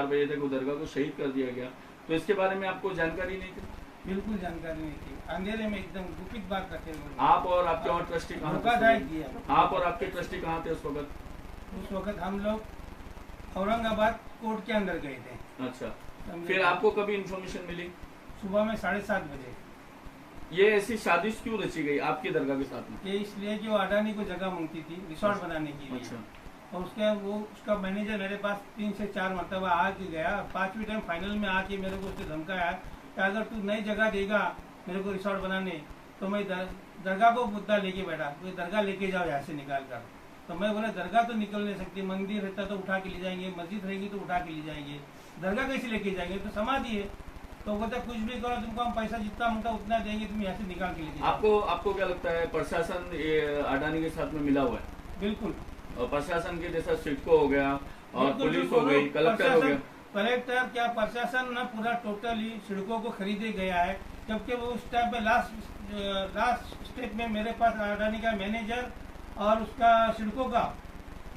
4 बजे तक वो दरगाह को शहीद कर दिया गया, तो इसके बारे में आपको जानकारी नहीं थी? बिल्कुल जानकारी नहीं थी, अंधेरे में एकदम गुपित बात रखे हुए। आप और आपके और ट्रस्टी कहाँ धोखाधड़ी किया। थे? आप और आपके ट्रस्टी कहाँ थे उस वक्त? उस वक्त हम लोग औरंगाबाद कोर्ट के अंदर गए थे। अच्छा, फिर आपको कभी इन्फॉर्मेशन मिली? सुबह में 7:30 बजे। ये ऐसी साजिश क्यों रची गई आपकी दरगाह के साथ में? ये इसलिए कि वो अडानी को जगह मांगती थी रिसोर्ट बनाने के लिए। अच्छा। और उसका मैनेजर मेरे पास 3 से 4 मरतबा आके गया, 5वीं टाइम फाइनल में आके मेरे को उसने धमकाया कि अगर तू नई जगह देगा मेरे को रिसोर्ट बनाने तो मैं दरगाह को मुद्दा लेके बैठा, तो दरगाह लेके जाओ यहाँ से निकाल कर। तो मैं बोला दरगाह तो निकल नहीं सकती, मंदिर रहता तो उठा के ले जाएंगे, मस्जिद रहेगी तो उठा के ले जाएंगे, दरगाह कैसे लेके जाएंगे, तो समाधि है। तो बोलता कुछ भी करो तुमको हम पैसा जितना मांगता उतना देंगे, तुम यहाँ से निकाल के लेके जाओ। आपको क्या लगता है प्रशासन अडानी के साथ में मिला हुआ है? बिल्कुल। और प्रशासन के जैसा सिडको हो गया और पुलिस हो गई, कलेक्टर हो गया। कलेक्टर क्या प्रशासन न पूरा टोटली सिडको को खरीदे गया है, जबकि वो उस टाइम पे लास्ट स्टेप में मेरे पास अडानी का मैनेजर और उसका सिडको का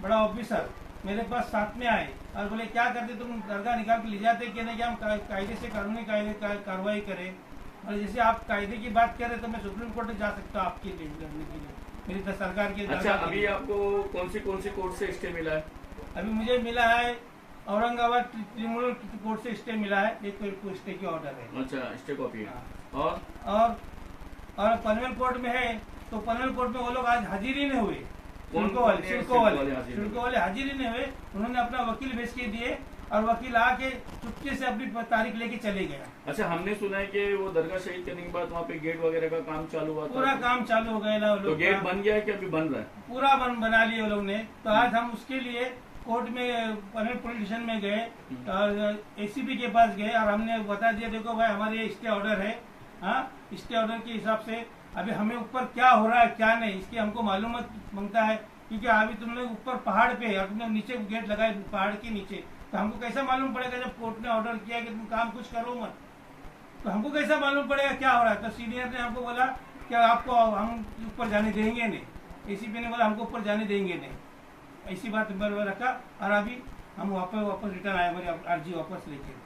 बड़ा ऑफिसर मेरे पास साथ में आए और बोले क्या करते तुम दरगाह निकाल के ले जाते कि नहीं, कि हम कायदे से कानूनी कार्रवाई करें। और जैसे आप कायदे की बात करें तो मैं सुप्रीम कोर्ट जा सकता हूँ आपके लिए लड़ने के लिए, मेरी सरकार के। अच्छा, अभी आपको कौन सी कोर्ट से स्टे मिला है? अभी मुझे मिला है औरंगाबाद ट्रिब्यूनल कोर्ट से स्टे मिला है, एक स्टे की ऑर्डर है। अच्छा, स्टे कॉपी है। और पनवेल कोर्ट में है, तो पनवेल कोर्ट में वो लोग आज हाजिर ही नहीं हुए। सिडको वाले हाजिर ही नहीं हुए, उन्होंने अपना वकील भेज के दिए और वकील आके चुपके से अपनी तारीख लेके चले गया। अच्छा, हमने सुना है कि वो दरगाह शहीद करने के बाद वहाँ पे गेट वगैरह का काम चालू हुआ था। पूरा काम चालू हो गया ना वो लोग। तो गेट बन गया है कि अभी बन रहा है? पूरा बना लिए वो लोग ने। तो आज हम उसके लिए कोर्ट में पनवेल पुलिस स्टेशन में गए और एसीपी के पास गए और हमने बता दिया देखो भाई हमारे ये स्टे ऑर्डर है। हाँ, स्टे ऑर्डर के हिसाब से अभी हमें ऊपर क्या हो रहा है क्या नहीं इसकी हमको मालूमात मांगता है, क्योंकि अभी तुमने ऊपर पहाड़ पे और तुमने नीचे गेट लगाए पहाड़ के नीचे, तो हमको कैसा मालूम पड़ेगा जब कोर्ट ने ऑर्डर किया कि तुम काम कुछ करो मत, तो हमको कैसा मालूम पड़ेगा क्या हो रहा है। तो सीनियर ने हमको बोला कि आपको हम ऊपर जाने देंगे नहीं, एसीपी ने बोला हमको ऊपर जाने देंगे नहीं, ऐसी बात रखा और अभी हम वापस रिटर्न आए हमारी अर्जी वापस लेके।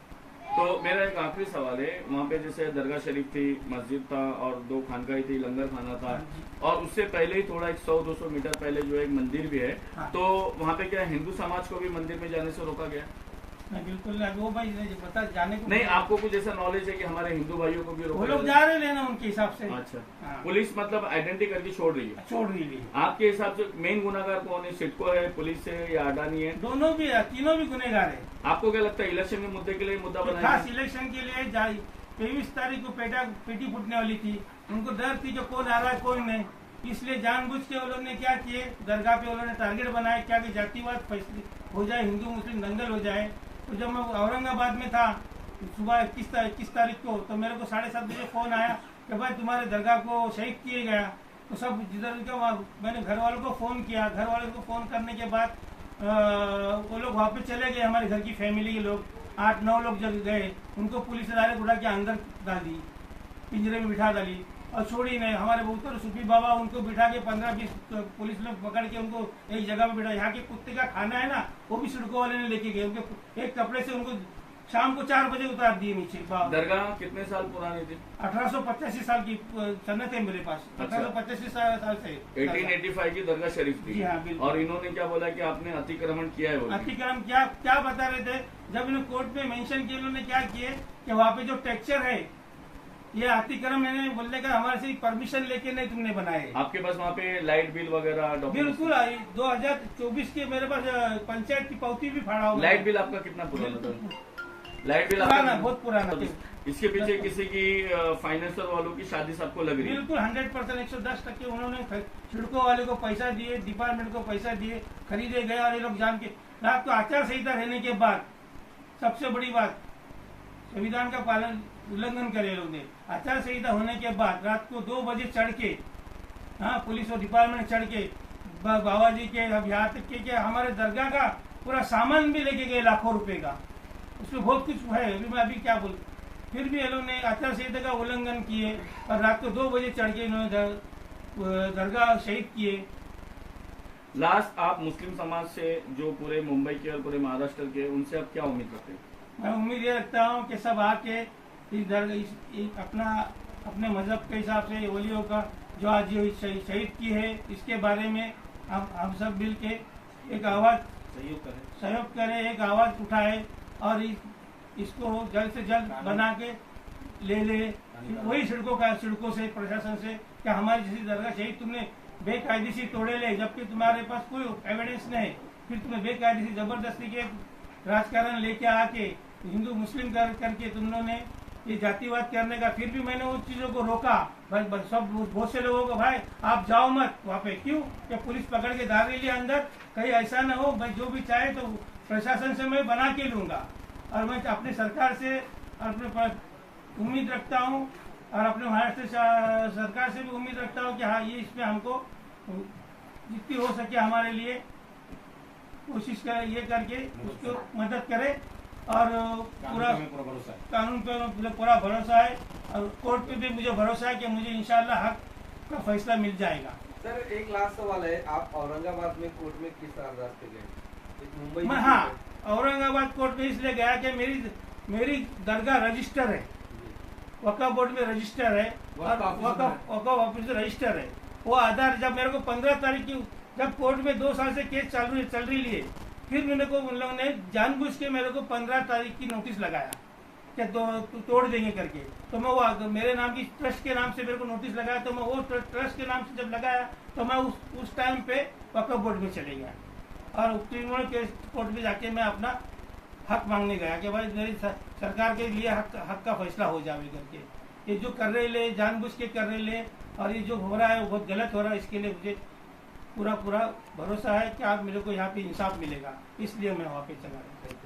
तो मेरा एक आखिरी सवाल है, वहाँ पे जैसे दरगाह शरीफ थी, मस्जिद था और 2 खानकाही थी, लंगर खाना था और उससे पहले ही थोड़ा 100-200 मीटर पहले जो एक मंदिर भी है। हाँ। तो वहाँ पे क्या हिंदू समाज को भी मंदिर में जाने से रोका गया? नहीं, बिल्कुल नहीं, वो भाई बता जाने को नहीं। आपको कुछ ऐसा नॉलेज है कि हमारे हिंदू भाइयों को भी रोका? वो लोग जा रहे हैं ना उनके हिसाब से। अच्छा। हाँ। पुलिस मतलब आइडेंटिटी करके छोड़ रही है? आपके हिसाब से मेन गुनाहगार कौन है? सिडको है, पुलिस है या अडानी है? दोनों भी है, तीनों भी गुनहगार है। आपको क्या लगता है इलेक्शन के मुद्दे के लिए मुद्दा बनाया? खास इलेक्शन के लिए 23 तारीख को पेटी फूटने वाली थी, उनको डर थी कि कौन आ रहा है कौन नहीं, इसलिए जानबूझ के वो लोग ने क्या किए दरगाह पे उन्होंने टारगेट बनाया क्या कि जातिवाद फैसले हो जाए, हिंदू मुस्लिम दंगल हो जाए। तो जब मैं औरंगाबाद में था सुबह 21 तारीख को, तो मेरे को 7:30 बजे फोन आया कि भाई तुम्हारे दरगाह को शहीद किए गया। तो सब जिधर मैंने घर वालों को फोन किया, घर वालों को फोन करने के बाद वो लोग वहाँ पे चले गए, हमारे घर की फैमिली के लोग 8-9 लोग जब गए, उनको पुलिस ने डायरेक्ट उठा के अंदर डाल दी, पिंजरे में बिठा डाली और छोड़ी नहीं। हमारे बहुत सूफी बाबा उनको बिठा के 15-20 पुलिस लोग पकड़ के उनको एक जगह पे बिठा। यहाँ के कुत्ते का खाना है ना वो भी सिडको वाले ने लेके गए, उनके एक कपड़े से उनको शाम को 4 बजे उतार दिए नीचे। दरगाह कितने साल पुरानी थी? 1885 साल की सनत है मेरे पास। 1885 साल से 1885 की दरगाह शरीफ थी। जी हाँ, बिल्कुल। और इन्होंने क्या बोला कि आपने अतिक्रमण किया है? अतिक्रमण क्या बता रहे थे जब इन्होंने कोर्ट में मेंशन किया, इन्होंने क्या किए कि वहाँ पे जो टेक्सचर है ये अतिक्रमण मैंने बोलने का हमारे से परमिशन लेके नहीं तुमने बनाए। आपके पास वहाँ पे लाइट बिल वगैरह? बिल्कुल 2024 के मेरे पास पंचायत की पावती भी फाड़ा हुआ। लाइट बिल आपका कितना पुराना था? लाइट बिल पुराना, बहुत पुराना। इसके पीछे किसी की फाइनेंसर वालों की शादी सबको लग रही है? बिल्कुल 100% 110% उन्होंने सिडको वाले को पैसा दिए, डिपार्टमेंट को पैसा दिए, खरीदे गए और ये लोग जान के रात को आचार संहिता रहने के बाद सबसे बड़ी बात संविधान का पालन उल्लंघन करे लोग ने। आचार संहिता होने के बाद रात को 2 बजे चढ़ के, हाँ, पुलिस और डिपार्टमेंट चढ़ के बाबा जी के अब यहाँ तक के हमारे दरगाह का पूरा सामान भी लेके गए लाखों रुपए का, उसमें बहुत कुछ है। मैं अभी क्या बोलूं, फिर भी ये लोग ने आचार संहिता का उल्लंघन किए और रात को 2 बजे चढ़ के इन्होंने दरगाह शहीद किए। लास्ट आप मुस्लिम समाज से जो पूरे मुंबई के और पूरे महाराष्ट्र के, उनसे आप क्या उम्मीद करते हैं? मैं उम्मीद ये रखता हूँ कि सब आके अपने मजहब के हिसाब से वलियों का जो आज ये शहीद की है, इसके बारे में हम सब मिल के एक आवाज सहयोग करें, एक आवाज उठाए और इसको जल्द से जल्द बना के ले वही सड़कों से प्रशासन से कि हमारी जैसी दरगाह शहीद तुमने बेकायदेसी तोड़े ले, जबकि तुम्हारे पास कोई एविडेंस नहीं, फिर तुम्हें बेकायदेसी जबरदस्ती के राजकारण लेके आके हिंदू मुस्लिम करके तुम लोगों ने ये जातिवाद करने का, फिर भी मैंने उन चीजों को रोका। सब बहुत से लोगों को भाई आप जाओ मत वहाँ पे, क्यों कि पुलिस पकड़ के डाल रही है अंदर, कहीं ऐसा ना हो। भाई जो भी चाहे तो प्रशासन से मैं बना के लूंगा, और मैं अपनी सरकार से अपने उम्मीद रखता हूँ और अपने महाराष्ट्र सरकार से भी उम्मीद रखता हूँ कि हाँ ये इसमें हमको जितनी हो सके हमारे लिए कोशिश करे, ये करके उसको मदद करे। और पूरा कानून पे मुझे पूरा भरोसा है और कोर्ट पे भी मुझे भरोसा है कि मुझे इंशाल्लाह हक का फैसला मिल जाएगा। सर एक लास्ट सवाल है, आप औरंगाबाद में कोर्ट में किस रास्ते गए? मुंबई में? हाँ, औरंगाबाद कोर्ट में इसलिए गया कि मेरी दरगाह रजिस्टर है, वक्फ बोर्ड में रजिस्टर है और वक्फ ऑफिस में रजिस्टर है। वो आधार जब मेरे को 15 तारीख की जब कोर्ट में 2 साल से केस चल रही है, फिर मेरे को उन लोगों ने जानबूझ के मेरे को 15 तारीख की नोटिस लगाया कि तोड़ देंगे करके। तो मैं वो मेरे नाम की ट्रस्ट के नाम से मेरे को नोटिस लगाया, तो मैं वो ट्रस्ट के नाम से जब लगाया तो मैं उस टाइम पे वक्फ बोर्ड में चले गया और ट्रिब्यूनल के कोर्ट में जाके मैं अपना हक मांगने गया कि भाई मेरी सरकार के लिए हक का फैसला हो जाए करके। ये जो कर रहे ले जानबूझ के कर रहे ले और ये जो हो रहा है वो बहुत गलत हो रहा है, इसके लिए मुझे पूरा भरोसा है कि आप मेरे को यहाँ पे इंसाफ मिलेगा, इसलिए मैं वहाँ पे चला रहा हूँ।